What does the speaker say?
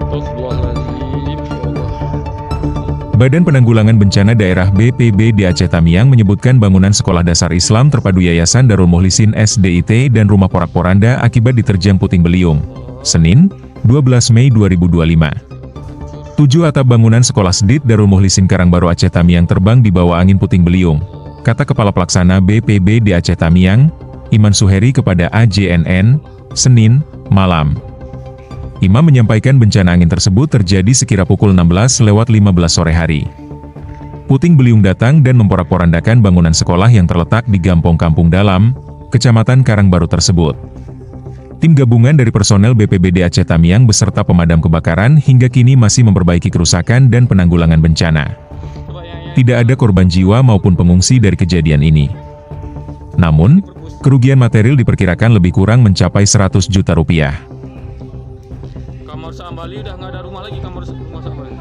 Astagfirullahaladzim, ya Allah. Badan Penanggulangan Bencana Daerah BPBD Aceh Tamiang menyebutkan bangunan Sekolah Dasar Islam terpadu Yayasan Darul Mukhlisin SDIT dan Rumah Porak-Poranda akibat diterjang puting beliung. Senin, 12 Mei 2025. 7 atap bangunan Sekolah SDIT Darul Mukhlisin Karangbaru Aceh Tamiang terbang di bawah angin puting beliung, kata Kepala Pelaksana BPBD Aceh Tamiang, Iman Suheri kepada AJNN, Senin, malam. Imam menyampaikan bencana angin tersebut terjadi sekira pukul 16:15 sore hari. Puting beliung datang dan memporak-porandakan bangunan sekolah yang terletak di Gampong Kampung Dalam, Kecamatan Karangbaru tersebut. Tim gabungan dari personel BPBD Aceh Tamiang beserta pemadam kebakaran hingga kini masih memperbaiki kerusakan dan penanggulangan bencana. Tidak ada korban jiwa maupun pengungsi dari kejadian ini. Namun, kerugian material diperkirakan lebih kurang mencapai 100 juta rupiah. Kamar Sambali udah nggak ada rumah lagi, kamar rumah Sambali.